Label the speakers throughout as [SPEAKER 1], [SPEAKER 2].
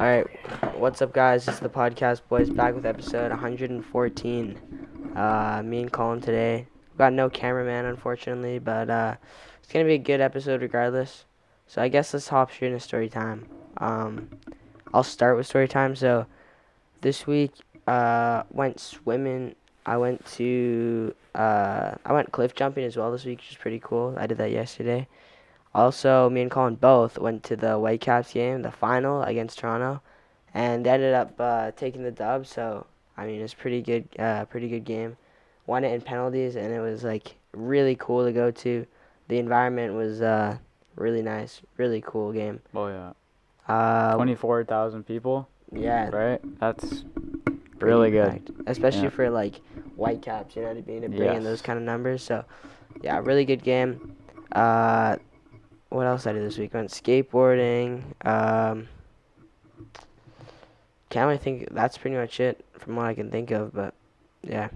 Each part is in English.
[SPEAKER 1] Alright, what's up, guys? It's the Podcast Boys back with episode 114. Me and Colin today. We've got no cameraman, unfortunately, but it's going to be a good episode regardless. So I guess let's hop straight into story time. I'll start with story time. So this week, went swimming. I went cliff jumping as well this week, which is pretty cool. I did that yesterday. Also, me and Colin both went to the Whitecaps game, the final against Toronto, and they ended up taking the dub. So, I mean, it's pretty good game. Won it in penalties, and it was like really cool to go to. The environment was really nice, really cool game.
[SPEAKER 2] Oh yeah,
[SPEAKER 1] 24,000
[SPEAKER 2] people.
[SPEAKER 1] Yeah,
[SPEAKER 2] right. That's really good,
[SPEAKER 1] packed, especially for like Whitecaps, to bring in those kind of numbers. So, yeah, really good game. What else I did this week? Went skateboarding. Can't really think. That's pretty much it from what I can think of. But yeah.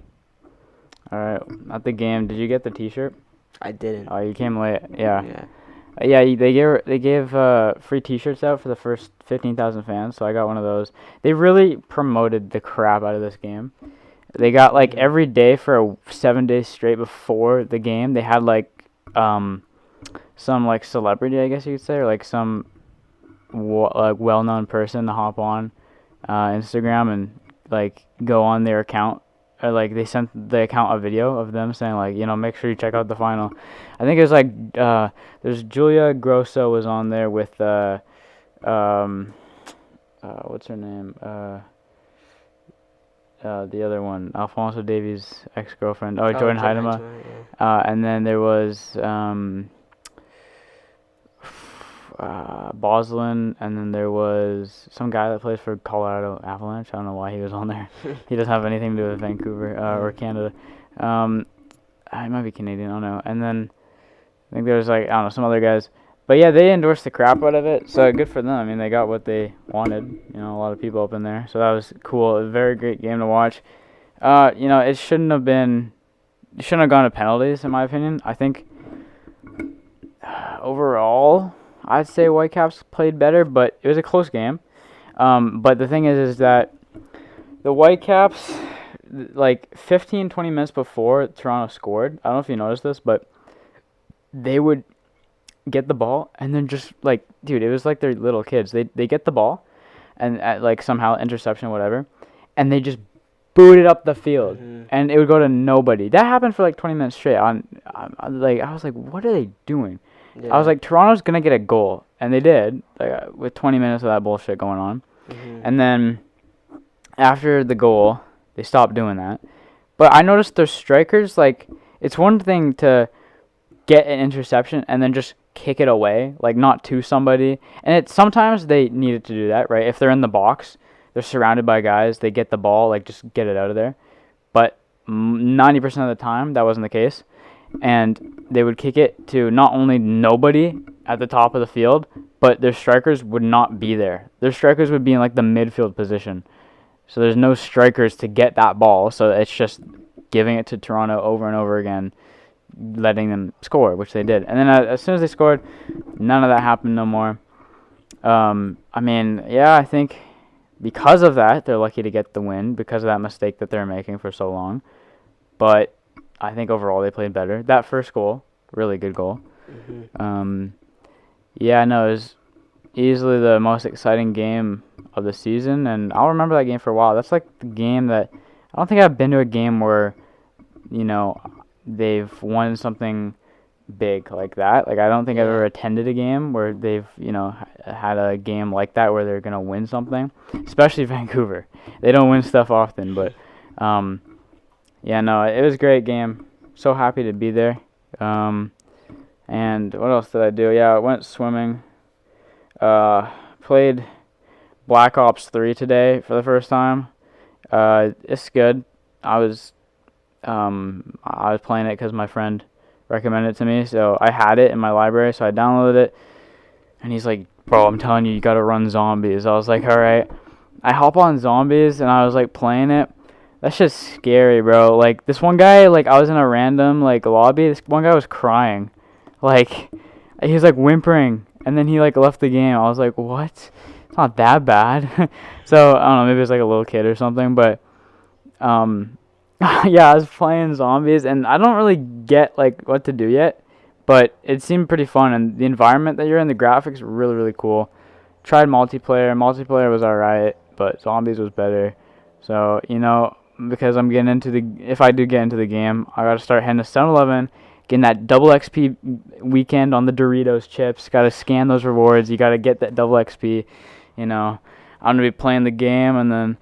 [SPEAKER 2] All right. At the game, did you get the T-shirt?
[SPEAKER 1] I didn't.
[SPEAKER 2] Oh, you came late. Yeah.
[SPEAKER 1] Yeah.
[SPEAKER 2] They gave free T-shirts out for the first 15,000 fans, so I got one of those. They really promoted the crap out of this game. They got every day for 7 days straight before the game. They had some celebrity, I guess you could say, or some well-known person to hop on Instagram and go on their account, or they sent the account a video of them saying make sure you check out the final. I think it was there's Julia Grosso was on there with what's her name, the other one, Alfonso Davies' ex-girlfriend, Jordan Heidema.
[SPEAKER 1] Yeah.
[SPEAKER 2] And then there was Boslin, and then there was some guy that plays for Colorado Avalanche. I don't know why he was on there. He doesn't have anything to do with Vancouver or Canada. He might be Canadian, I don't know. And then I think there was some other guys. But yeah, they endorsed the crap out of it, so good for them. I mean, they got what they wanted. A lot of people up in there, so that was cool. A very great game to watch. It shouldn't have gone to penalties, in my opinion. I think overall, I'd say Whitecaps played better, but it was a close game. But the thing is that the Whitecaps, 15, 20 minutes before Toronto scored, I don't know if you noticed this, but they would get the ball and then just dude, it was like they're little kids. They get the ball and somehow interception, whatever, and they just boot it up the field, and it would go to nobody. That happened for 20 minutes straight. I was like, what are they doing? Yeah. I was like, Toronto's gonna get a goal, and they did, with 20 minutes of that bullshit going on. And then after the goal, they stopped doing that. But I noticed their strikers, it's one thing to get an interception and then just kick it away, not to somebody. And sometimes they needed to do that, right? If they're in the box, they're surrounded by guys, they get the ball, just get it out of there. But 90% of the time, that wasn't the case. And they would kick it to not only nobody at the top of the field, but their strikers would not be there. Their strikers would be in the midfield position. So there's no strikers to get that ball, so it's just giving it to Toronto over and over again, letting them score, which they did. And then as soon as they scored, none of that happened no more. I think because of that, they're lucky to get the win, because of that mistake that they're making for so long. But I think overall they played better. That first goal, really good goal. It was easily the most exciting game of the season, and I'll remember that game for a while. That's the game that I don't think I've been to a game where, they've won something big like that. I don't think I've ever attended a game where they've, had a game like that where they're going to win something, especially Vancouver. They don't win stuff often, but it was a great game. So happy to be there. And what else did I do? Yeah, I went swimming. Played Black Ops 3 today for the first time. It's good. I was playing it because my friend recommended it to me, so I had it in my library, so I downloaded it. And he's like, bro, I'm telling you gotta run zombies. I was like, alright. I hop on zombies, and I was playing it. That's just scary, bro. This one guy, I was in a random lobby. This one guy was crying. He was whimpering, and then he left the game. I was like, what? It's not that bad. So I don't know, maybe it's like a little kid or something, but yeah, I was playing zombies and I don't really get like what to do yet, but it seemed pretty fun and the environment that you're in, the graphics were really really cool. Tried multiplayer. Multiplayer was alright, but zombies was better. So, because I'm getting into if I do get into the game, I gotta start heading to 7-Eleven, getting that double XP weekend on the Doritos chips. Gotta scan those rewards. You gotta get that double XP. I'm gonna be playing the game and then,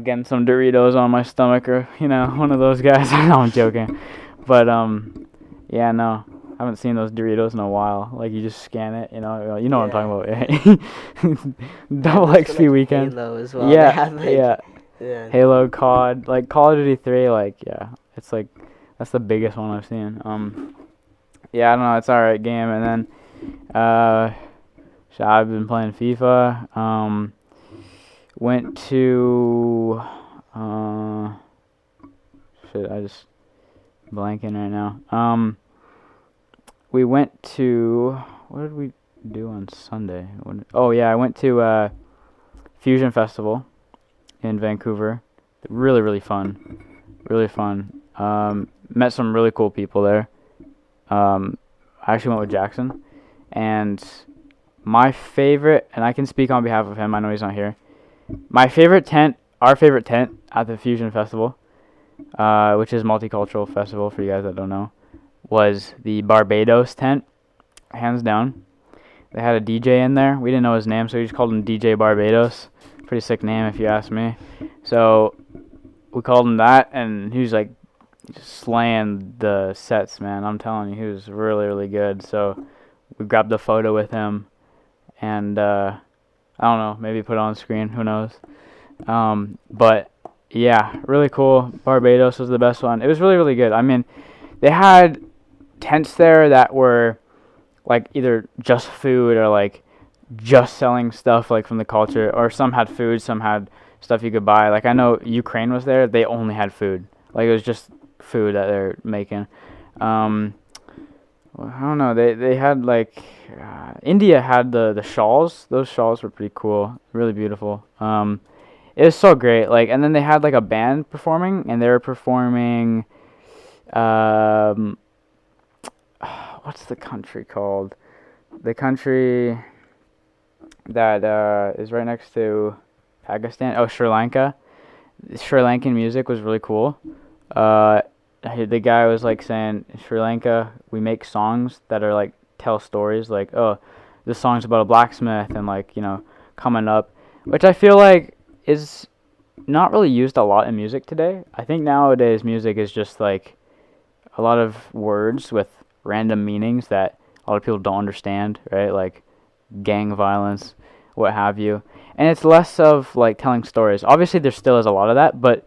[SPEAKER 2] getting some Doritos on my stomach or, one of those guys. No, I'm joking. But, yeah, no. I haven't seen those Doritos in a while. Like, you just scan it, what I'm talking about, right? Double XP weekend.
[SPEAKER 1] Halo as well.
[SPEAKER 2] Yeah,
[SPEAKER 1] yeah.
[SPEAKER 2] Halo, COD, like Call of Duty 3, like, yeah. It's like, that's the biggest one I've seen. Yeah, I don't know, it's alright game. And then, so I've been playing FIFA. Went to, shit, I just blanking right now. We went to, what did we do on Sunday? I went to Fusion Festival in Vancouver. Really, really fun. Really fun. Met some really cool people there. I actually went with Jackson. And my favorite, and I can speak on behalf of him, I know he's not here. My favorite tent, our favorite tent at the Fusion Festival, which is multicultural festival for you guys that don't know, was the Barbados tent, hands down. They had a DJ in there. We didn't know his name, so we just called him DJ Barbados. Pretty sick name if you ask me. So we called him that, and he was like just slaying the sets, man. I'm telling you, he was really, really good. So we grabbed a photo with him, and I don't know, maybe put it on screen, who knows. But yeah, really cool. Barbados was the best one. It was really, really good. I mean, they had tents there that were like either just food or like just selling stuff like from the culture, or some had food, some had stuff you could buy. Like I know Ukraine was there, they only had food. Like it was just food that they're making. Well, I don't know, they had like India had the shawls. Those shawls were pretty cool, really beautiful. It was so great. Like, and then they had like a band performing, and they were performing what's the country called? The country that is right next to Pakistan. Oh, Sri Lanka. Sri Lankan music was really cool. The guy was like saying, in Sri Lanka, we make songs that are like tell stories. Like, oh, this song's about a blacksmith and like, coming up, which I feel like is not really used a lot in music today. I think nowadays music is just like a lot of words with random meanings that a lot of people don't understand, right? Like gang violence, what have you. And it's less of like telling stories. Obviously there still is a lot of that, but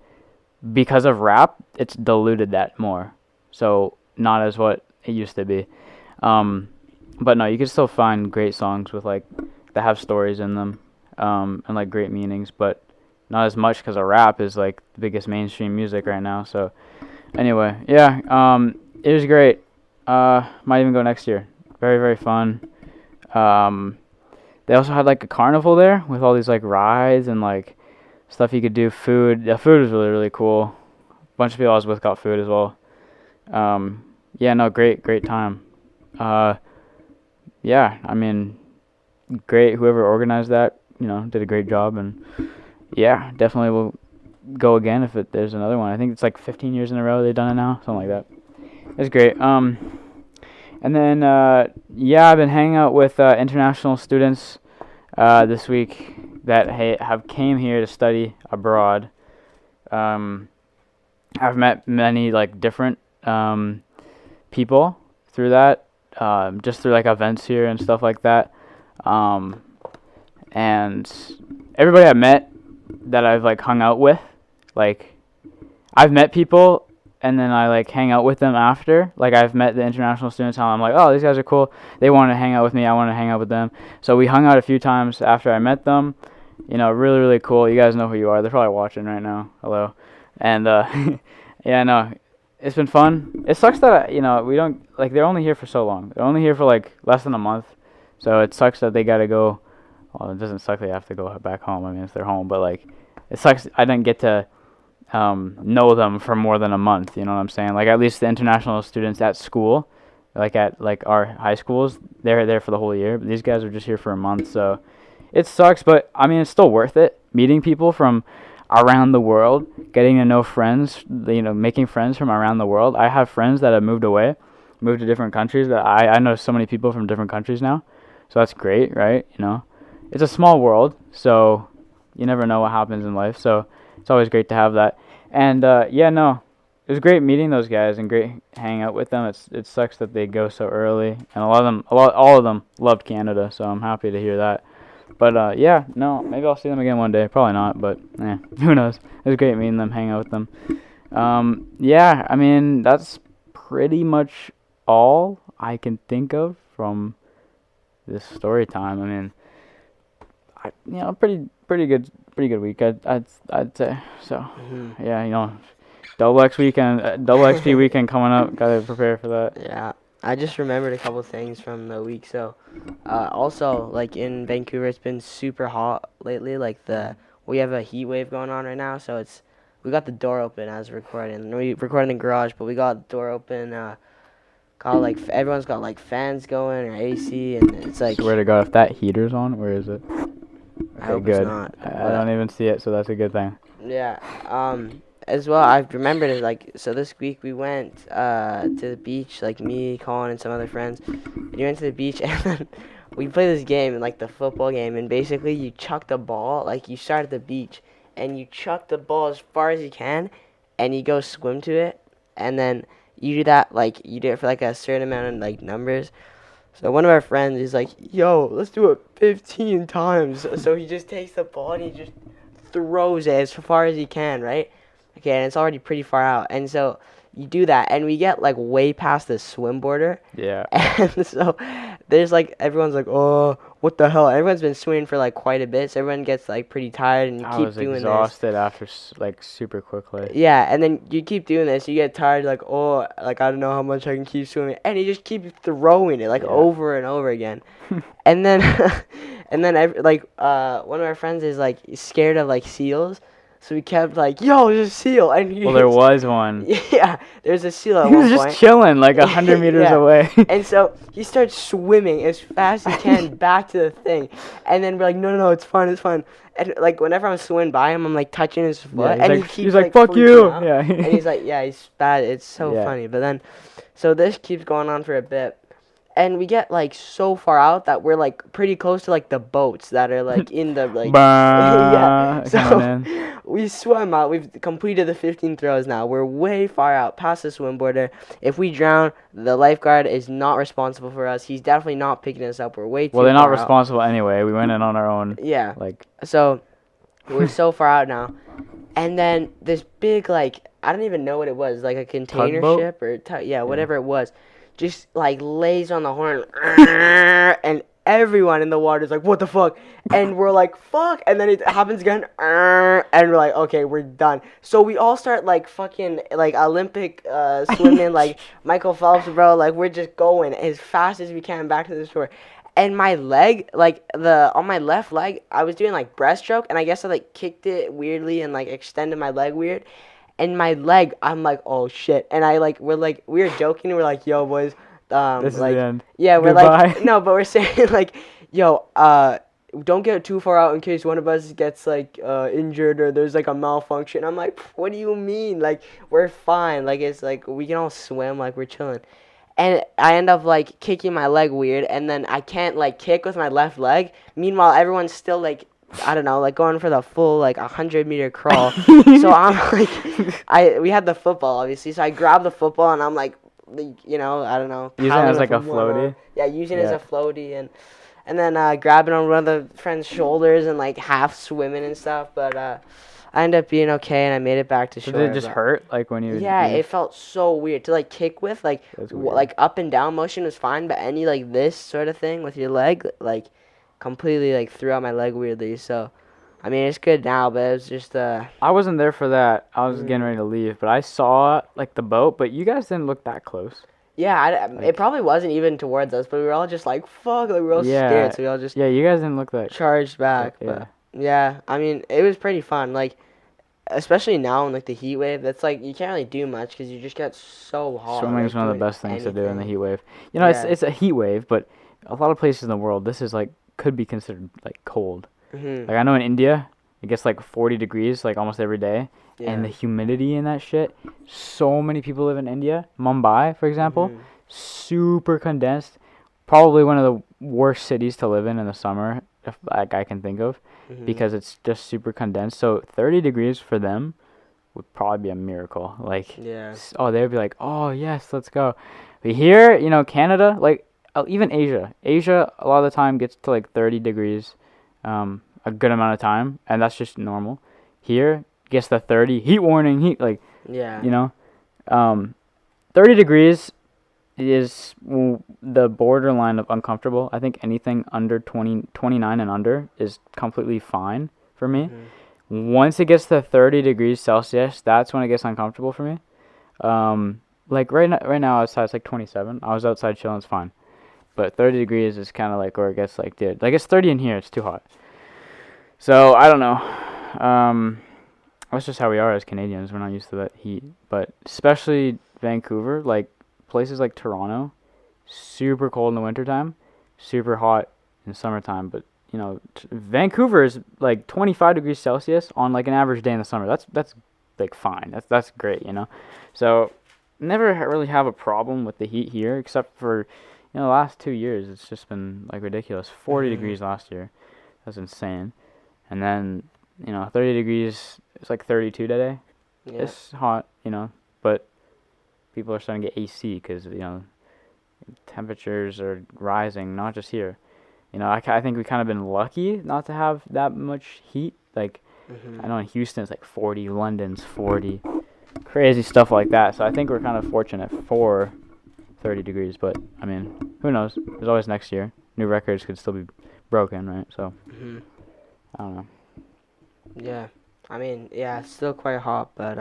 [SPEAKER 2] because of rap, it's diluted that more. So not as what it used to be. But no, you can still find great songs with like that have stories in them, and like great meanings, but not as much because rap is like the biggest mainstream music right now. So anyway, yeah, it was great. Might even go next year. Very, very fun. They also had like a carnival there with all these like rides and like stuff you could do. Food. The food was really, really cool. A bunch of people I was with got food as well. Yeah, no, great time. Yeah, I mean, great. Whoever organized that, did a great job, and yeah, definitely will go again if there's another one. I think it's like 15 years in a row they've done it now, something like that. It's great. And then yeah, I've been hanging out with international students this week that have came here to study abroad. I've met many like different people through that, just through like events here and stuff like that. And everybody I met that I've like hung out with, like I've met people and then I like hang out with them after. Like I've met the international students and I'm like, oh, these guys are cool. They want to hang out with me. I want to hang out with them. So we hung out a few times after I met them. Really, really cool. You guys know who you are. They're probably watching right now. Hello. And yeah, no, it's been fun. It sucks that we don't like they're only here for so long. They're only here for like less than a month. So it sucks that they gotta go Well, it doesn't suck they have to go back home. I mean, it's their home, but like, it sucks I didn't get to know them for more than a month. You know what I'm saying? Like, at least the international students at school, like at like our high schools, they're there for the whole year. But these guys are just here for a month, so it sucks. But I mean, it's still worth it. Meeting people from around the world, getting to know friends, you know, making friends from around the world. I have friends that have moved away, moved to different countries. That I know so many people from different countries now, so that's great, right? You know, it's a small world, so you never know what happens in life. So it's always great to have that. And yeah, no, it was great meeting those guys and great hanging out with them. It sucks that they go so early, and all of them loved Canada, so I'm happy to hear that. But yeah, no, maybe I'll see them again one day. Probably not, but who knows? It was great meeting them, hanging out with them. Yeah, I mean, that's pretty much all I can think of from this story time. I mean, pretty good week. I'd say so. Yeah, you know, double XP weekend coming up. Gotta prepare for that.
[SPEAKER 1] Yeah, I just remembered a couple things from the week. So, also, like in Vancouver, it's been super hot lately. Like we have a heat wave going on right now. So we got the door open as we're recording. We record in the garage, but we got the door open. Everyone's got like fans going or AC, and it's like.
[SPEAKER 2] Swear to God, if that heater's on, where is it?
[SPEAKER 1] I hope
[SPEAKER 2] good.
[SPEAKER 1] It's not.
[SPEAKER 2] I don't even see it, so that's a good thing.
[SPEAKER 1] Yeah. As well, I've remembered it, like, so this week we went to the beach, like me, Colin, and some other friends. And we went to the beach, and then we played this game, like the football game, and basically you chuck the ball, like you start at the beach, and you chuck the ball as far as you can, and you go swim to it, and then you do that, like, you do it for, like, a certain amount of, like, numbers. So one of our friends is like, yo, let's do it 15 times. So he just takes the ball and he just throws it as far as he can, right? Okay, and it's already pretty far out. And so you do that, and we get, like, way past the swim border.
[SPEAKER 2] Yeah.
[SPEAKER 1] And so there's, like, everyone's like, oh, what the hell? Everyone's been swimming for, like, quite a bit, so everyone gets, like, pretty tired, and you keep doing this.
[SPEAKER 2] I was exhausted after, like, super quickly.
[SPEAKER 1] Yeah, and then you keep doing this, you get tired, like, oh, like, I don't know how much I can keep swimming, and you just keep throwing it, like, over and over again. And then, one of our friends is, like, scared of, like, seals. So we kept like, yo, there's a seal. And
[SPEAKER 2] there was one.
[SPEAKER 1] Yeah, there's a seal at one
[SPEAKER 2] point.
[SPEAKER 1] He
[SPEAKER 2] was just chilling like 100 meters away.
[SPEAKER 1] And so he starts swimming as fast as he can back to the thing. And then we're like, no, it's fine. And like whenever I'm swimming by him, I'm like touching his foot. And
[SPEAKER 2] he's like, fuck you. Yeah.
[SPEAKER 1] And he's like, yeah, he's bad. It's so funny. But then, so this keeps going on for a bit. And we get, like, so far out that we're, like, pretty close to, like, the boats that are, like, in the, like...
[SPEAKER 2] Yeah. So
[SPEAKER 1] we swim out. We've completed the 15 throws now. We're way far out past the swim border. If we drown, the lifeguard is not responsible for us. He's definitely not picking us up. We're way too far out.
[SPEAKER 2] Well, they're not responsible anyway. We went in on our own.
[SPEAKER 1] Yeah.
[SPEAKER 2] Like...
[SPEAKER 1] So, we're so far out now. And then this big, like, I don't even know what it was. Like, a container ship or... whatever it was. Just, like, lays on the horn, and everyone in the water is like, what the fuck? And we're like, fuck, and then it happens again, and we're like, okay, we're done. So we all start, like, fucking, like, Olympic swimming, like, Michael Phelps, bro, like, we're just going as fast as we can back to the shore. And my leg, like, on my left leg, I was doing, like, breaststroke, and I guess I, like, kicked it weirdly and, like, extended my leg weird. And my leg, I'm like, oh shit. And we were joking, we're like, yo, boys,
[SPEAKER 2] this is the end.
[SPEAKER 1] Yeah, we're
[SPEAKER 2] Goodbye.
[SPEAKER 1] like, no, but we're saying, like, yo, don't get too far out in case one of us gets, like, injured or there's, like, a malfunction. I'm like, what do you mean? Like, we're fine. Like, it's, like, we can all swim, like, we're chilling. And I end up, like, kicking my leg weird, and then I can't, like, kick with my left leg. Meanwhile, everyone's still, like, I don't know, like going for the full like 100-meter crawl. So I'm like, we had the football obviously, so I grabbed the football and I'm like, you know, I don't know.
[SPEAKER 2] Using it as like a floaty.
[SPEAKER 1] Yeah, using it as a floaty and then grabbing on one of the friend's shoulders and like half swimming and stuff. But I ended up being okay and I made it back to shore.
[SPEAKER 2] Did it just hurt like when you?
[SPEAKER 1] Yeah, it felt so weird to like kick with like up and down motion was fine, but any like this sort of thing with your leg like. Completely like threw out my leg weirdly, so I mean it's good now, but it was just I
[SPEAKER 2] wasn't there for that. I was getting ready to leave, but I saw like the boat, but you guys didn't look that close.
[SPEAKER 1] Yeah,
[SPEAKER 2] Like,
[SPEAKER 1] it probably wasn't even towards us, but we were all just like, fuck, like we were all
[SPEAKER 2] yeah,
[SPEAKER 1] scared, so we all just
[SPEAKER 2] yeah. You guys didn't look that.
[SPEAKER 1] charged back.
[SPEAKER 2] Yeah.
[SPEAKER 1] But yeah, I mean, it was pretty fun. Like, especially now in like the heat wave, that's like you can't really do much because you just get so hot.
[SPEAKER 2] Swimming
[SPEAKER 1] Like
[SPEAKER 2] is one of the
[SPEAKER 1] doing
[SPEAKER 2] best things to do in the
[SPEAKER 1] anything.
[SPEAKER 2] heat wave. You know,
[SPEAKER 1] Yeah.
[SPEAKER 2] it's a heat wave, but a lot of places in the world, this is like could be considered like cold.
[SPEAKER 1] Mhm.
[SPEAKER 2] Like I know in India, it gets like 40 degrees like almost every day, and
[SPEAKER 1] Yeah.
[SPEAKER 2] the humidity in that shit. So many people live in India, Mumbai, for example,
[SPEAKER 1] Mhm.
[SPEAKER 2] super condensed. Probably one of the worst cities to live in the summer, if like I can think of,
[SPEAKER 1] Mhm.
[SPEAKER 2] because it's just super condensed. So 30 degrees for them would probably be a miracle. Like,
[SPEAKER 1] Yeah.
[SPEAKER 2] oh, they'd be like, oh yes, let's go. But here, you know, Canada, like even Asia a lot of the time gets to like 30 degrees, a good amount of time, and that's just normal. Here gets the 30 heat warning, heat like
[SPEAKER 1] Yeah.
[SPEAKER 2] you know, 30 degrees is the borderline of uncomfortable. I think anything under 29 and under is completely fine for me.
[SPEAKER 1] Mhm.
[SPEAKER 2] Once it gets to 30 degrees Celsius, that's when it gets uncomfortable for me. Like right now outside it's like 27. I was outside chilling, it's fine. But 30 degrees is kind of like where it gets like, dude, like it's 30 in here, it's too hot. So I don't know. That's just how we are as Canadians. We're not used to that heat. But especially Vancouver, like places like Toronto, super cold in the wintertime, super hot in the summertime. But you know, Vancouver is like 25 degrees Celsius on like an average day in the summer. That's like fine. That's great, you know. So never really have a problem with the heat here, except for the last 2 years. It's just been like ridiculous. 40
[SPEAKER 1] Mhm.
[SPEAKER 2] degrees last year. That's insane. And then 30 degrees. It's like 32 today.
[SPEAKER 1] Yeah.
[SPEAKER 2] It's hot, but people are starting to get AC because temperatures are rising, not just here. I think we've kind of been lucky not to have that much heat. Like,
[SPEAKER 1] Mhm.
[SPEAKER 2] I know in Houston it's like 40, London's 40, crazy stuff like that. So I think we're kind of fortunate for 30 degrees. But, I mean, who knows? There's always next year. New records could still be broken, right? So,
[SPEAKER 1] Mhm.
[SPEAKER 2] I don't know.
[SPEAKER 1] Yeah. I mean, yeah, it's still quite hot, but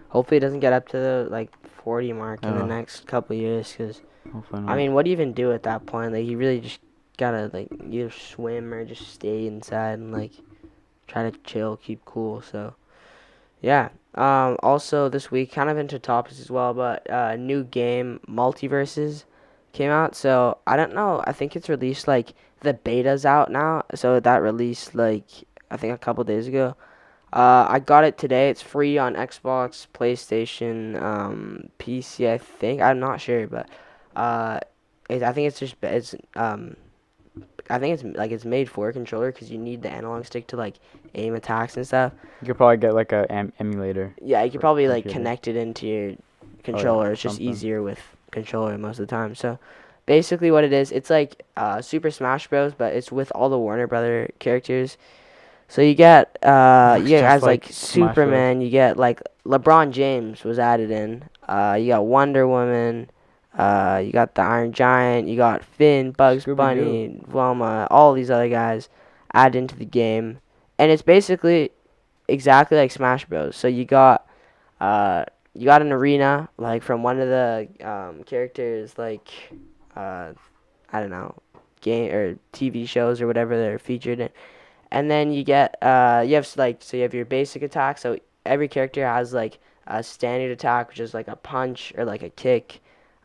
[SPEAKER 1] hopefully it doesn't get up to the like 40 mark in the
[SPEAKER 2] Oh,
[SPEAKER 1] next couple of years. Cause
[SPEAKER 2] hopefully
[SPEAKER 1] I
[SPEAKER 2] not.
[SPEAKER 1] mean, what do you even do at that point? Like, you really just gotta like either swim or just stay inside and like try to chill, keep cool. So yeah. Also this week, kind of into topics as well, but new game Multiverses came out. So I don't know. I think it's released like the beta's out now. So that released like I think a couple days ago. I got it today. It's free on Xbox, PlayStation, PC. I think I'm not sure, but uh, I think it's just I think it's like it's made for a controller because you need the analog stick to like aim attacks and stuff.
[SPEAKER 2] You could probably get like a emulator.
[SPEAKER 1] Yeah, you could
[SPEAKER 2] For
[SPEAKER 1] probably like
[SPEAKER 2] computer.
[SPEAKER 1] connect it into your
[SPEAKER 2] Oh
[SPEAKER 1] controller.
[SPEAKER 2] yeah,
[SPEAKER 1] It's just
[SPEAKER 2] something.
[SPEAKER 1] easier with controller most of the time. So basically, what it is, it's like Super Smash Bros, but it's with all the Warner Brother characters. So
[SPEAKER 2] Looks
[SPEAKER 1] you get
[SPEAKER 2] just
[SPEAKER 1] guys like
[SPEAKER 2] like Smash Bros.
[SPEAKER 1] Superman, you get like LeBron James was added in. You got Wonder Woman, you got the Iron Giant, you got Finn, Bugs
[SPEAKER 2] Scooby Doo.
[SPEAKER 1] Bunny, Velma, all these other guys added into the game. And it's basically exactly like Smash Bros. So you got an arena like from one of the characters like uh, I don't know, game or TV shows or whatever they're featured in. And then you have like so you have your basic attack. So every character has like a standard attack, which is like a punch or like a kick.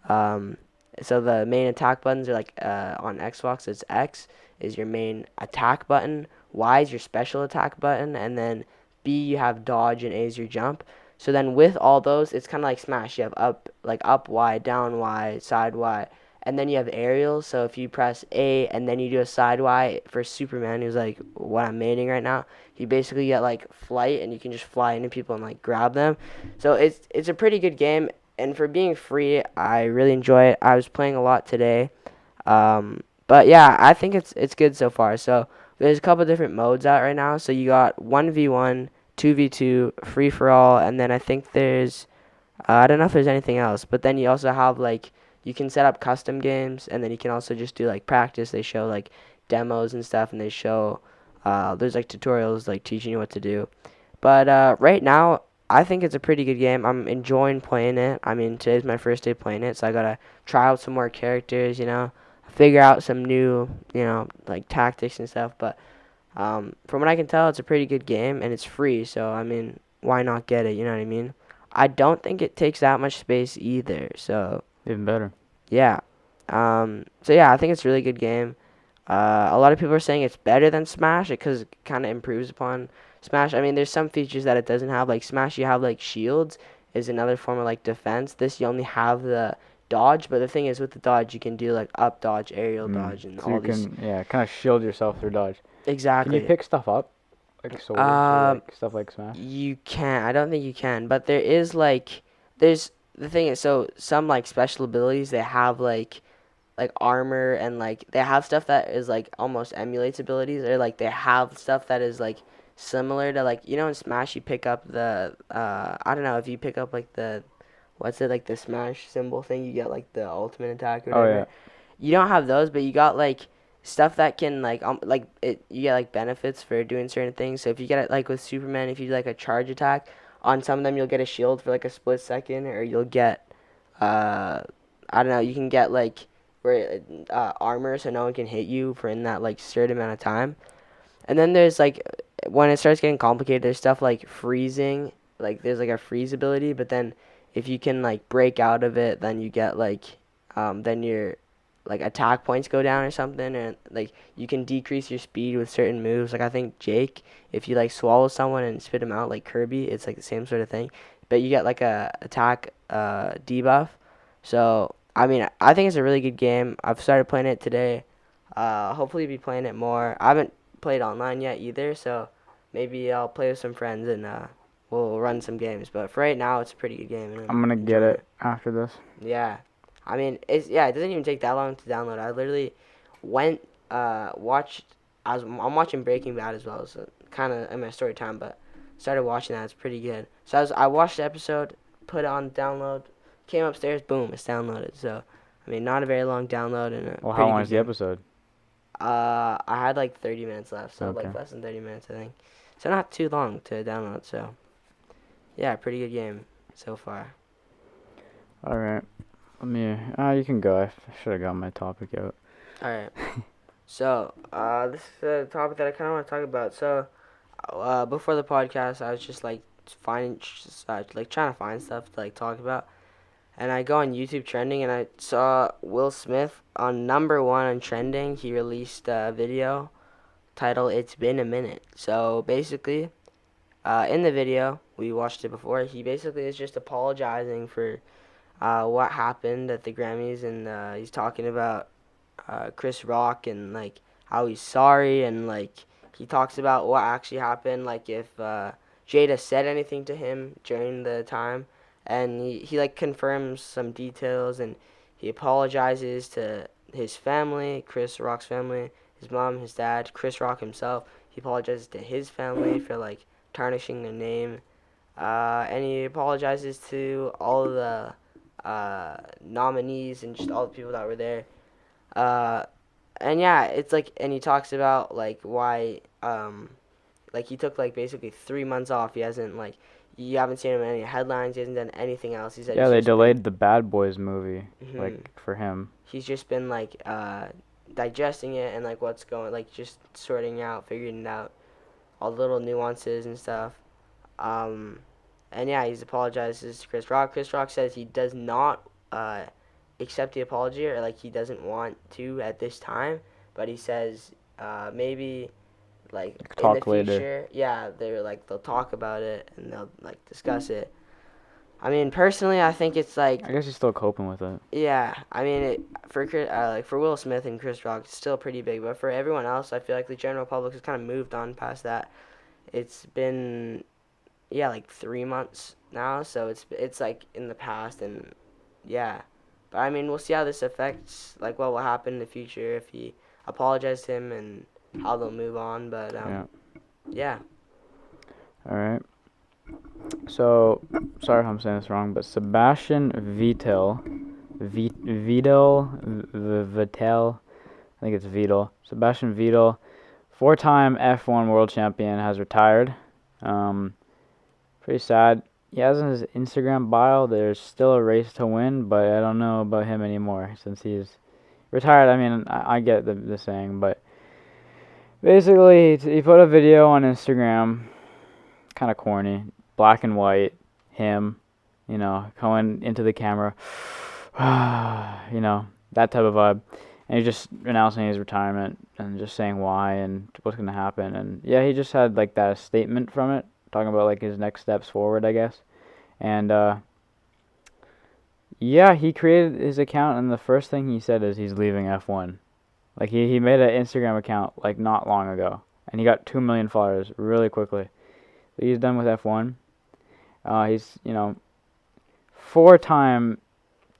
[SPEAKER 1] Um, so the main attack buttons are like on Xbox, it's X is your main attack button, Y is your special attack button, and then B you have dodge and A is your jump. So then with all those, it's kind of like Smash. You have up Y, down Y, side Y, and then you have aerials. So if you press A and then you do a side Y for Superman, who's like what I'm maining right now, you basically get like flight and you can just fly into people and like grab them. So it's a pretty good game, and for being free, I really enjoy it. I was playing a lot today, but yeah, I think it's good so far. So there's a couple different modes out right now. So you got 1v1, 2v2, free for all, and then I think there's I don't know if there's anything else, but then you also have like you can set up custom games, and then you can also just do like practice. They show like demos and stuff, and they show there's like tutorials like teaching you what to do. But right now, I think it's a pretty good game. I'm enjoying playing it. I mean, today's my first day playing it, so I gotta try out some more characters, figure out some new, like tactics and stuff. But from what I can tell, it's a pretty good game, and it's free, so I mean, why not get it? You know what I mean? I don't think it takes that much space either, so
[SPEAKER 2] Even better.
[SPEAKER 1] yeah. So yeah, I think it's a really good game. A lot of people are saying it's better than Smash because it kind of improves upon Smash. I mean, there's some features that it doesn't have. Like Smash, you have like shields is another form of like defense. This you only have the dodge, but the thing is with the dodge you can do like up dodge, aerial dodge, and
[SPEAKER 2] So
[SPEAKER 1] all
[SPEAKER 2] you
[SPEAKER 1] these.
[SPEAKER 2] can, kind of shield yourself through dodge. Can you
[SPEAKER 1] Exactly.
[SPEAKER 2] pick stuff up? Like swords or like stuff like Smash?
[SPEAKER 1] You can't. I don't think you can. But there is like, there's the thing is so some like special abilities they have like armor and like they have stuff that is like almost emulates abilities or like they have stuff that is like similar to like in Smash you pick up the I don't know if you pick up like the what's it like the Smash symbol thing you get like the ultimate attack or
[SPEAKER 2] Oh
[SPEAKER 1] whatever.
[SPEAKER 2] yeah.
[SPEAKER 1] You don't have those, but you got like stuff that can like it you get like benefits for doing certain things. So if you get it like with Superman, if you do like a charge attack on some of them, you'll get a shield for like a split second, or you'll get I don't know, you can get like where armor so no one can hit you for in that like certain amount of time. And then there's like when it starts getting complicated, there's stuff like freezing, like there's like a freeze ability, but then if you can like break out of it, then you get like then your like attack points go down or something, and like you can decrease your speed with certain moves. Like I think Jake, if you like swallow someone and spit him out like Kirby, it's like the same sort of thing, but you get like a attack debuff. So I mean, I think it's a really good game. I've started playing it today. Hopefully be playing it more. I haven't played online yet either, so maybe I'll play with some friends and we'll run some games. But for right now, it's a pretty good game. And
[SPEAKER 2] I'm gonna get
[SPEAKER 1] enjoying
[SPEAKER 2] it after this.
[SPEAKER 1] Yeah, I mean, it doesn't even take that long to download. I literally went watched. I'm watching Breaking Bad as well, so kind of in my story time, but started watching that. It's pretty good. So I watched the episode, put it on download, came upstairs, boom, it's downloaded. So I mean, not a very long download and a
[SPEAKER 2] Well, how
[SPEAKER 1] pretty
[SPEAKER 2] long
[SPEAKER 1] good
[SPEAKER 2] is the
[SPEAKER 1] game.
[SPEAKER 2] episode?
[SPEAKER 1] I had like 30 minutes left, so
[SPEAKER 2] Okay.
[SPEAKER 1] like less than 30 minutes, I think. So not too long to download. So yeah, pretty good game so far.
[SPEAKER 2] All right. Let me. You can go. I should have got my topic out.
[SPEAKER 1] All right. So this is a topic that I kind of want to talk about. So before the podcast, I was just like like trying to find stuff to like talk about. And I go on YouTube trending and I saw Will Smith on #1 on trending. He released a video titled "It's Been a Minute." So basically, in the video we watched it before, he basically is just apologizing for what happened at the Grammys, and he's talking about Chris Rock and like how he's sorry, and like he talks about what actually happened, like if Jada said anything to him during the time, and he like confirms some details, and he apologizes to his family, Chris Rock's family, his mom, his dad, Chris Rock himself. He apologizes to his family for like tarnishing their name, and he apologizes to all of the nominees and just all the people that were there. Uh, and yeah, it's like, and he talks about like why, like he took like basically 3 months off. He hasn't like, you haven't seen him in any headlines. He hasn't done anything else. He said
[SPEAKER 2] Yeah, they delayed the Bad Boys movie, like for him.
[SPEAKER 1] He's just been like digesting it and like what's going, like just sorting out, figuring it out, all the little nuances and stuff. And yeah, he's apologizes to Chris Rock. Chris Rock says he does not accept the apology, or like he doesn't want to at this time, but he says maybe like in the
[SPEAKER 2] Talk later.
[SPEAKER 1] future, yeah, they'll talk about it and they'll like discuss it. I mean, personally, I think it's like,
[SPEAKER 2] I guess he's still coping with it.
[SPEAKER 1] yeah. I mean, like for Will Smith and Chris Rock, it's still pretty big, but for everyone else, I feel like the general public has kind of moved on past that. It's been, yeah, like 3 months now, so it's like in the past, and yeah. But I mean, we'll see how this affects like what will happen in the future if he apologizes to him and how they'll move on. But yeah.
[SPEAKER 2] All right. So, sorry if I'm saying this wrong, but Sebastian Vettel, I think it's Vettel. Sebastian Vettel, 4-time F1 world champion, has retired. Pretty sad. he has in his Instagram bio, there's still a race to win, but I don't know about him anymore since he's retired. I mean, I get the saying, but basically, he put a video on Instagram, kind of corny, black and white, him, going into the camera, that type of vibe. And he's just announcing his retirement and just saying why and what's going to happen. And yeah, he just had like that statement from it, talking about like his next steps forward, I guess. And yeah, he created his account, and the first thing he said is he's leaving F1. Like he made an Instagram account like not long ago, and he got 2 million followers really quickly. So he's done with F1. He's 4-time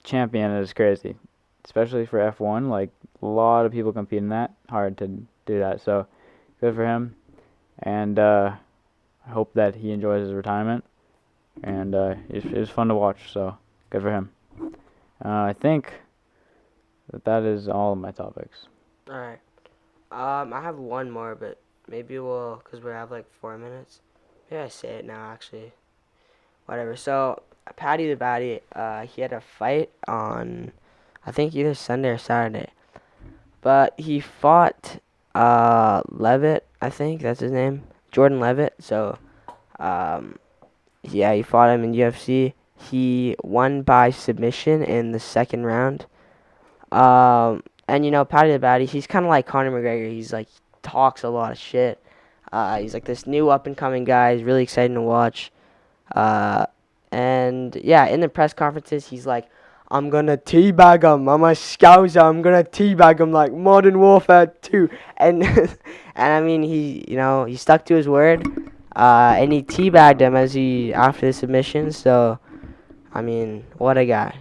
[SPEAKER 2] champion is crazy, especially for F1. Like a lot of people compete in that. Hard to do that. So good for him, and I hope that he enjoys his retirement. And it was fun to watch. So good for him. I think that is all of my topics.
[SPEAKER 1] All right. I have one more, but maybe because we have like 4 minutes. Maybe I say it now, actually. Whatever. So, Patty the Batty, he had a fight on, I think, either Sunday or Saturday. But he fought Levitt, I think, that's his name. Jordan Levitt. So, yeah, he fought him in UFC. He won by submission in the second round. And Patty the Batty, he's kind of like Conor McGregor. He's like talks a lot of shit. He's like this new up and coming guy. He's really exciting to watch. And yeah, in the press conferences, he's like, "I'm gonna teabag him. I'm a scouser. I'm gonna teabag him like Modern Warfare 2." And and I mean, he stuck to his word. And he teabagged him after the submission. So, I mean, what a guy.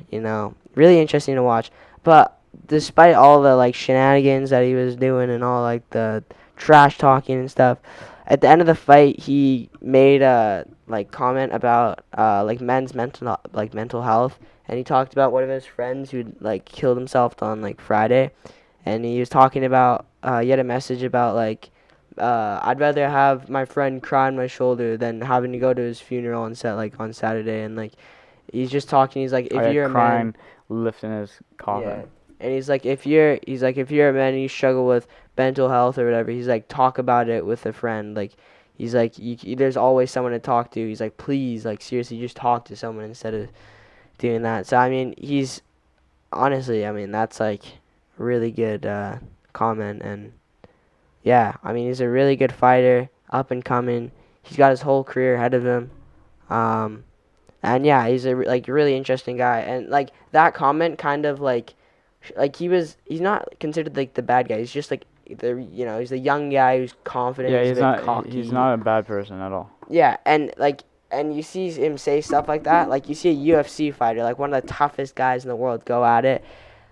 [SPEAKER 1] Really interesting to watch. But despite all the like shenanigans that he was doing and all like the trash talking and stuff, at the end of the fight he made a comment about like men's mental health, and he talked about one of his friends who like killed himself on like Friday, and he was talking about he had a message about like I'd rather have my friend cry on my shoulder than having to go to his funeral on Saturday, and like he's just talking. He's like, if you're a
[SPEAKER 2] crying,
[SPEAKER 1] man,
[SPEAKER 2] lifting his coffin.
[SPEAKER 1] yeah. And he's like, if you're a man and you struggle with mental health or whatever, he's like, talk about it with a friend. Like, he's like, there's always someone to talk to. He's like, please, like, seriously, just talk to someone instead of doing that. So, I mean, honestly, I mean, that's like really good comment. And yeah, I mean, he's a really good fighter, up and coming. He's got his whole career ahead of him. And yeah, he's a really interesting guy. And like that comment kind of like he's not considered like the bad guy. He's just like he's the young guy who's confident.
[SPEAKER 2] Yeah,
[SPEAKER 1] he's not cocky.
[SPEAKER 2] He's not a bad person at all.
[SPEAKER 1] Yeah, and you see him say stuff like that. Like you see a UFC fighter, like one of the toughest guys in the world, go at it,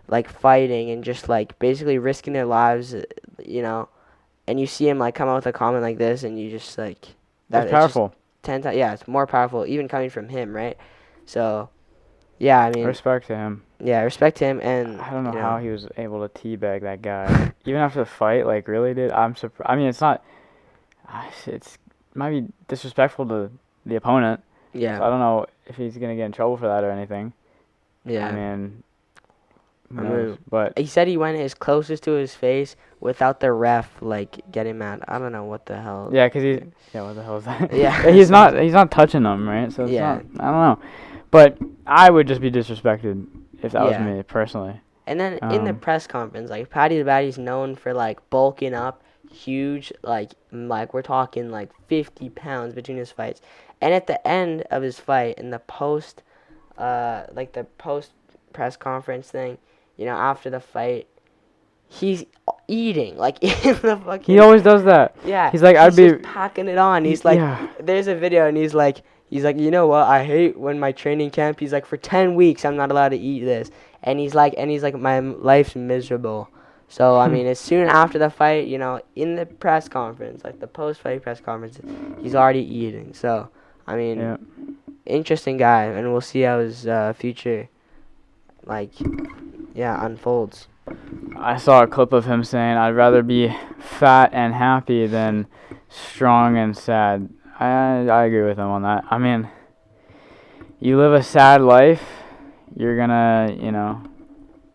[SPEAKER 1] like fighting and just like basically risking their lives, And you see him like come out with a comment like this, and you just like
[SPEAKER 2] that's powerful.
[SPEAKER 1] 10 times, yeah, it's more powerful, even coming from him, right? So, yeah, I mean,
[SPEAKER 2] respect to him.
[SPEAKER 1] Yeah, respect to him, and
[SPEAKER 2] I don't know how he was able to teabag that guy, even after the fight. Like, really, did I'm surprised. I mean, it's not. It might be disrespectful to the opponent.
[SPEAKER 1] Yeah.
[SPEAKER 2] So I don't know if he's gonna get in trouble for that or anything.
[SPEAKER 1] Yeah.
[SPEAKER 2] I mean, who knows? But
[SPEAKER 1] he said he went his closest to his face without the ref like getting mad. I don't know what the hell.
[SPEAKER 2] Yeah, what the hell is that?
[SPEAKER 1] Yeah.
[SPEAKER 2] he's not touching them, right? So it's not. I don't know, but I would just be disrespected if that was me personally.
[SPEAKER 1] And then in the press conference, like Patty the Batty's known for like bulking up, huge, like we're talking like 50 pounds between his fights. And at the end of his fight, in the post press conference thing, after the fight, he's eating like in the fucking.
[SPEAKER 2] He always does that.
[SPEAKER 1] Yeah.
[SPEAKER 2] He's like,
[SPEAKER 1] I'd be just packing it on. He's like, there's a video, and he's like, you know what? I hate when my training camp. He's like, for 10 weeks, I'm not allowed to eat this, and he's like, my life's miserable. So I mean, as soon after the fight, in the press conference, like the post-fight press conference, he's already eating. So I mean, interesting guy, and we'll see how his future, unfolds.
[SPEAKER 2] I saw a clip of him saying, "I'd rather be fat and happy than strong and sad." I agree with him on that. I mean, you live a sad life, you're gonna,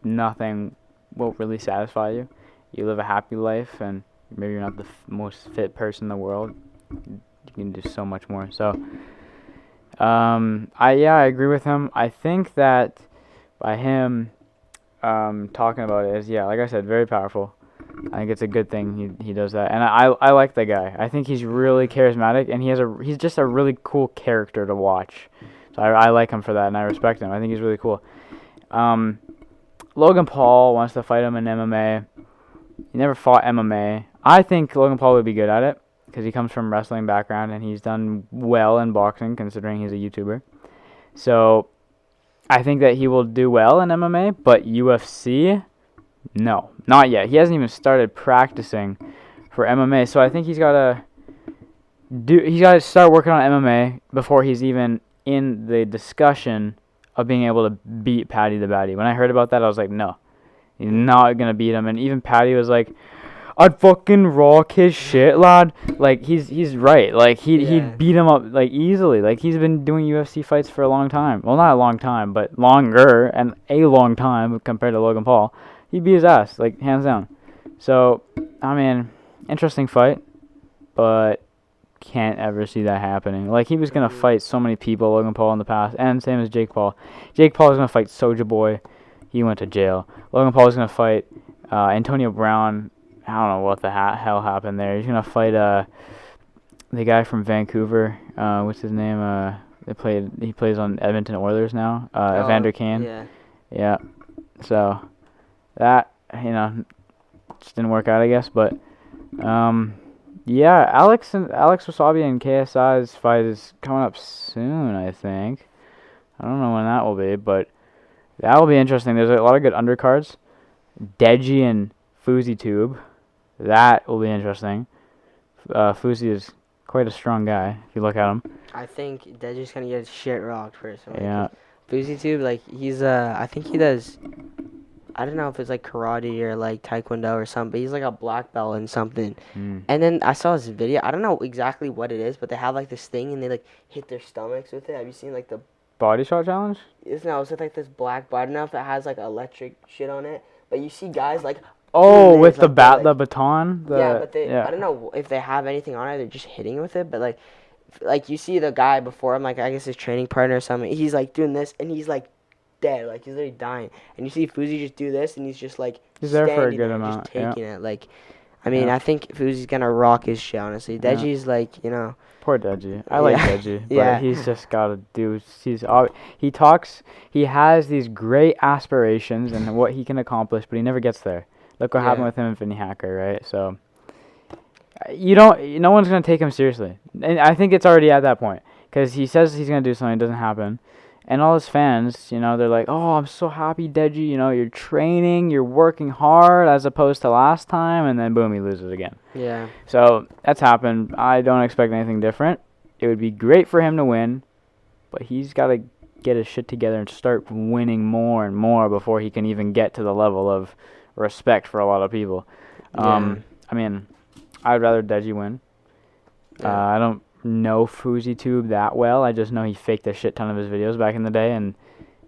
[SPEAKER 2] nothing will really satisfy you. You live a happy life, and maybe you're not the most fit person in the world. You can do so much more. So, I agree with him. I think that by him talking about it is, like I said, very powerful. I think it's a good thing he does that, and I like the guy. I think he's really charismatic, and he's just a really cool character to watch. So I like him for that, and I respect him. I think he's really cool. Logan Paul wants to fight him in MMA. He never fought MMA. I think Logan Paul would be good at it because he comes from wrestling background and he's done well in boxing considering he's a YouTuber. So I think that he will do well in MMA, but UFC, no, not yet. He hasn't even started practicing for MMA. So I think he's got to start working on MMA before he's even in the discussion of being able to beat Paddy the Baddy. When I heard about that, I was like, no, he's not going to beat him. And even Paddy was like, I'd fucking rock his shit, lad. Like, he's right. Like, he'd beat him up, like, easily. Like, he's been doing UFC fights for a long time. Well, not a long time, but longer and a long time compared to Logan Paul. He'd beat his ass, like, hands down. So, I mean, interesting fight, but can't ever see that happening. Like, he was going to fight so many people, Logan Paul, in the past, and same as Jake Paul. Jake Paul was going to fight Soulja Boy. He went to jail. Logan Paul was going to fight Antonio Brown. I don't know what the hell happened there. He's going to fight the guy from Vancouver. What's his name? He plays on Edmonton Oilers now. Evander Kane.
[SPEAKER 1] Yeah.
[SPEAKER 2] Yeah. So, that, just didn't work out, I guess, but Alex Wasabi and KSI's fight is coming up soon, I think. I don't know when that will be, but that will be interesting. There's a lot of good undercards. Deji and Fousey Tube. That will be interesting. Fousey is quite a strong guy, if you look at him.
[SPEAKER 1] I think Deji's going to get his shit rocked personally.
[SPEAKER 2] Yeah.
[SPEAKER 1] Fousey Tube, like, he's, I think he does, I don't know if it's like karate or like taekwondo or something, but he's like a black belt in something. And then I saw his video. I don't know exactly what it is, but they have like this thing and they like hit their stomachs with it. Have you seen like the
[SPEAKER 2] body shot challenge?
[SPEAKER 1] It's with like this black bar. I don't know if it has like electric shit on it, but you see guys like
[SPEAKER 2] with the
[SPEAKER 1] like,
[SPEAKER 2] the baton.
[SPEAKER 1] But I don't know if they have anything on it. They're just hitting it with it, but like you see the guy before him, like I guess his training partner or something. He's like doing this and he's like dead, like he's literally dying. And you see Fousey just do this, and he's just like
[SPEAKER 2] he's there for a good amount,
[SPEAKER 1] just taking it. Like, I mean, I think Fousey's gonna rock his shit. Honestly, Deji's like,
[SPEAKER 2] poor Deji. I like Deji, but he's just gotta do. He has these great aspirations and what he can accomplish, but he never gets there. Look what happened with him and Vinny Hacker, right? So no one's gonna take him seriously, and I think it's already at that point because he says he's gonna do something, it doesn't happen. And all his fans, they're like, oh, I'm so happy, Deji. You're training, you're working hard as opposed to last time. And then, boom, he loses again.
[SPEAKER 1] Yeah.
[SPEAKER 2] So that's happened. I don't expect anything different. It would be great for him to win, but he's got to get his shit together and start winning more and more before he can even get to the level of respect for a lot of people. I mean, I'd rather Deji win. I don't know Fousey Tube that well. I just know he faked a shit ton of his videos back in the day, and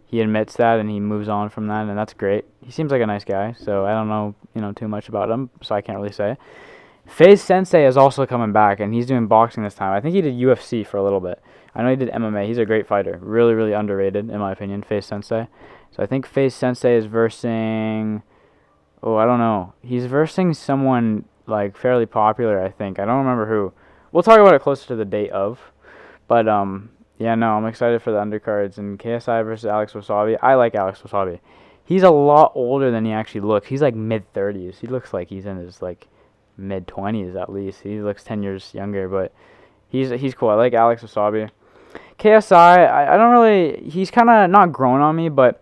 [SPEAKER 2] he admits that, and he moves on from that, and that's great. He seems like a nice guy, so I don't know, too much about him, so I can't really say. FaZe Sensei is also coming back, and he's doing boxing this time. I think he did UFC for a little bit. I know he did MMA. He's a great fighter. Really, really underrated, in my opinion, FaZe Sensei. So I think FaZe Sensei is versing... I don't know. He's versing someone, like, fairly popular, I think. I don't remember who. We'll talk about it closer to the date of. But, I'm excited for the undercards. And KSI versus Alex Wasabi. I like Alex Wasabi. He's a lot older than he actually looks. He's, like, mid-30s. He looks like he's in his, like, mid-20s at least. He looks 10 years younger, but he's cool. I like Alex Wasabi. KSI, I don't really... He's kind of not grown on me, but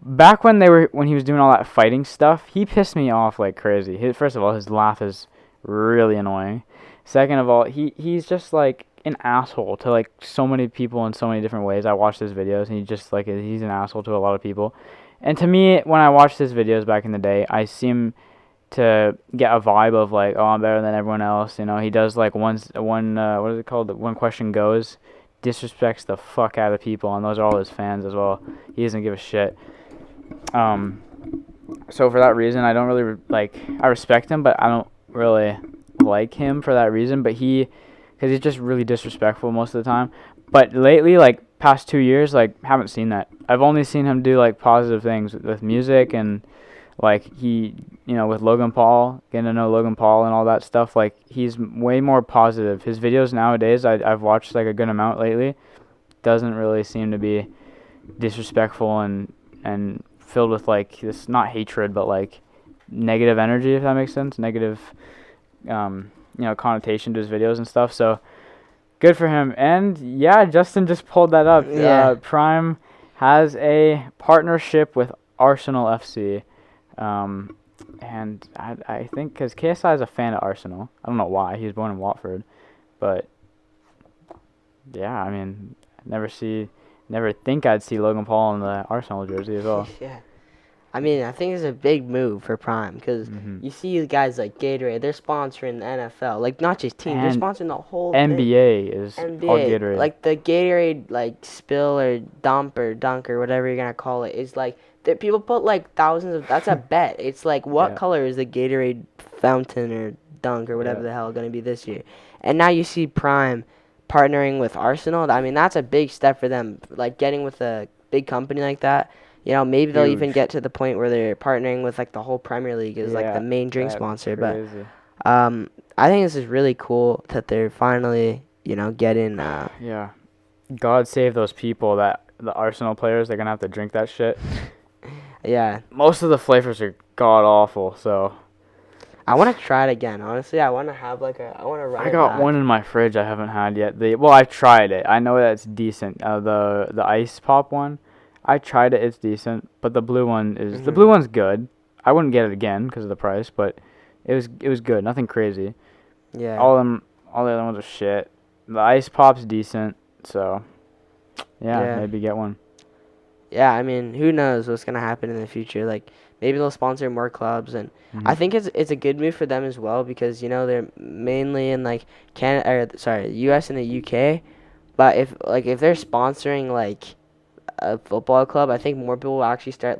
[SPEAKER 2] back when he was doing all that fighting stuff, he pissed me off like crazy. First of all, his laugh is really annoying. Second of all, he's just like an asshole to like so many people in so many different ways. I watched his videos and he's an asshole to a lot of people. And to me, when I watched his videos back in the day, I seem to get a vibe of like, oh, I'm better than everyone else. He does like what is it called? One question goes. disrespects the fuck out of people, and those are all his fans as well. He doesn't give a shit. So for that reason, I don't really I respect him, but I don't really like him for that reason. But because he's just really disrespectful most of the time. But lately, past 2 years, haven't seen that. I've only seen him do positive things with music and he, with Logan Paul, getting to know Logan Paul and all that stuff. He's way more positive. His videos nowadays, I've watched a good amount lately. Doesn't really seem to be disrespectful and filled with this, not hatred, but negative energy, if that makes sense. Negative, connotation to his videos and stuff. So good for him. And yeah, Justin just pulled that up.
[SPEAKER 1] Yeah.
[SPEAKER 2] Prime has a partnership with Arsenal FC. And I think because KSI is a fan of Arsenal. I don't know why. He was born in Watford. But yeah, I mean, never think I'd see Logan Paul in the Arsenal jersey as well.
[SPEAKER 1] Yeah. I mean, I think it's a big move for Prime because you see guys like Gatorade, they're sponsoring the NFL. Not just teams, they're sponsoring the whole
[SPEAKER 2] NBA
[SPEAKER 1] thing.
[SPEAKER 2] is all Gatorade.
[SPEAKER 1] The Gatorade, spill or dump or dunk or whatever you're going to call it, is that people put thousands of, that's a bet. It's what color is the Gatorade fountain or dunk or whatever the hell going to be this year? And now you see Prime partnering with Arsenal. I mean, that's a big step for them. Getting with a big company like that. Maybe they'll even get to the point where they're partnering with the whole Premier League as the main drink sponsor.
[SPEAKER 2] Crazy.
[SPEAKER 1] But I think this is really cool that they're finally getting.
[SPEAKER 2] Yeah, God save those people that the Arsenal players. They're gonna have to drink that shit.
[SPEAKER 1] Yeah.
[SPEAKER 2] Most of the flavors are god awful. So
[SPEAKER 1] I want to try it again. Honestly, I want to have I want to run.
[SPEAKER 2] I got one in my fridge I haven't had yet. I've tried it. I know that it's decent. The ice pop one. I tried it. It's decent, but the blue one is the blue one's good. I wouldn't get it again because of the price, but it was good. Nothing crazy.
[SPEAKER 1] Yeah.
[SPEAKER 2] All the other ones are shit. The ice pop's decent, so yeah, maybe get one.
[SPEAKER 1] Yeah, I mean, who knows what's gonna happen in the future? Maybe they'll sponsor more clubs, and I think it's a good move for them as well because they're mainly in U.S. and the U.K. But if they're sponsoring a football club, I think more people will actually start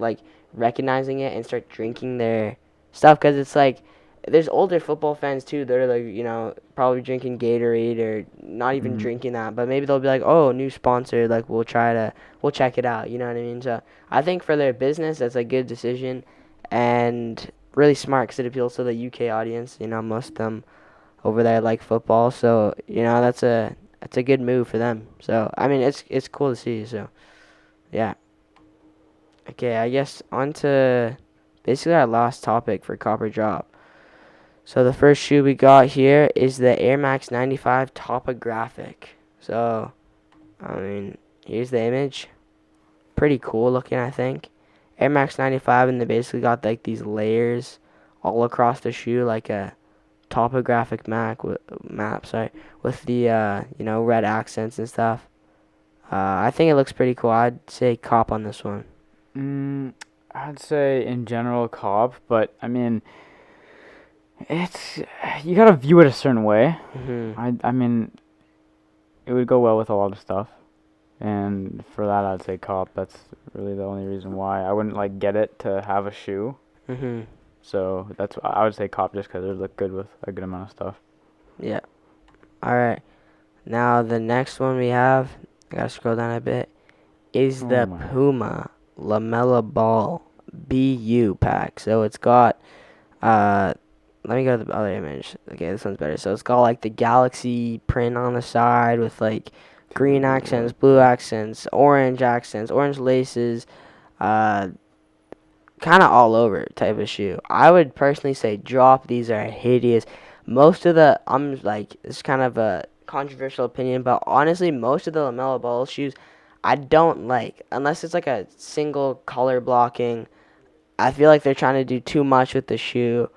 [SPEAKER 1] recognizing it and start drinking their stuff because it's there's older football fans too that are probably drinking Gatorade or not even drinking that, but maybe they'll be oh, new sponsor, we'll check it out, you know what I mean? So I think for their business that's a good decision and really smart because it appeals to the UK audience. Most of them over there like football, so that's a good move for them. So I mean it's cool to see. So yeah. Okay, I guess on to basically our last topic for Copper Drop. So the first shoe we got here is the Air Max 95 Topographic. So, I mean, here's the image. Pretty cool looking, I think. Air Max 95, and they basically got these layers all across the shoe, like a topographic map with the red accents and stuff. I think it looks pretty cool. I'd say cop on this one.
[SPEAKER 2] I'd say in general cop, but I mean, you gotta view it a certain way. I mean, it would go well with a lot of stuff, and for that I'd say cop. That's really the only reason why I wouldn't get it to have a shoe. So I would say cop just because it would look good with a good amount of stuff. Yeah.
[SPEAKER 1] All right. Now the next one we have, I gotta scroll down a bit, is the Puma Lamella Ball BU pack. So it's got let me go to the other image. Okay, this one's better. So it's got the galaxy print on the side with green accents, blue accents, orange laces, kind of all over type of shoe. I would personally say drop. These are hideous. Most of the it's kind of a controversial opinion, but honestly, most of the Lamella Ball shoes I don't like unless it's a single color blocking. I feel like they're trying to do too much with the shoe.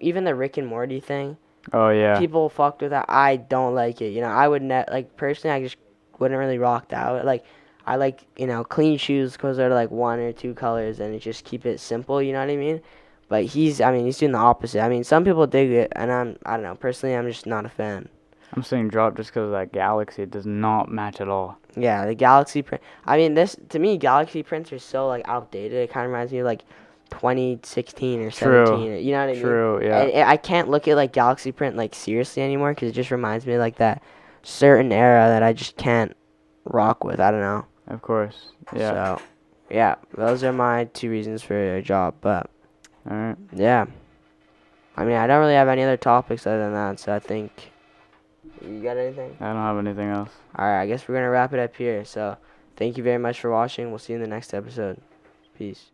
[SPEAKER 1] Even the Rick and Morty thing.
[SPEAKER 2] Oh yeah.
[SPEAKER 1] People fucked with that. I don't like it. I would personally, I just wouldn't really rock that. I like clean shoes because they're one or two colors and just keep it simple. You know what I mean? But he's doing the opposite. I mean, some people dig it, and I don't know. Personally, I'm just not a fan.
[SPEAKER 2] I'm saying drop just because of that Galaxy. It does not match at all.
[SPEAKER 1] Yeah, the Galaxy print. I mean, to me, Galaxy prints are so like outdated. It kind of reminds me of like 2016 or
[SPEAKER 2] True.
[SPEAKER 1] 17. You know what I mean?
[SPEAKER 2] True, yeah.
[SPEAKER 1] And I can't look at like Galaxy print like seriously anymore because it just reminds me of like that certain era that I just can't rock with. I don't know.
[SPEAKER 2] Of course. Yeah.
[SPEAKER 1] So, yeah, those are my 2 reasons for a job. But
[SPEAKER 2] All right.
[SPEAKER 1] yeah, I mean, I don't really have any other topics other than that. So I think you got anything?
[SPEAKER 2] I don't have anything else.
[SPEAKER 1] All right, I guess we're gonna wrap it up here. So thank you very much for watching. We'll see you in the next episode. Peace.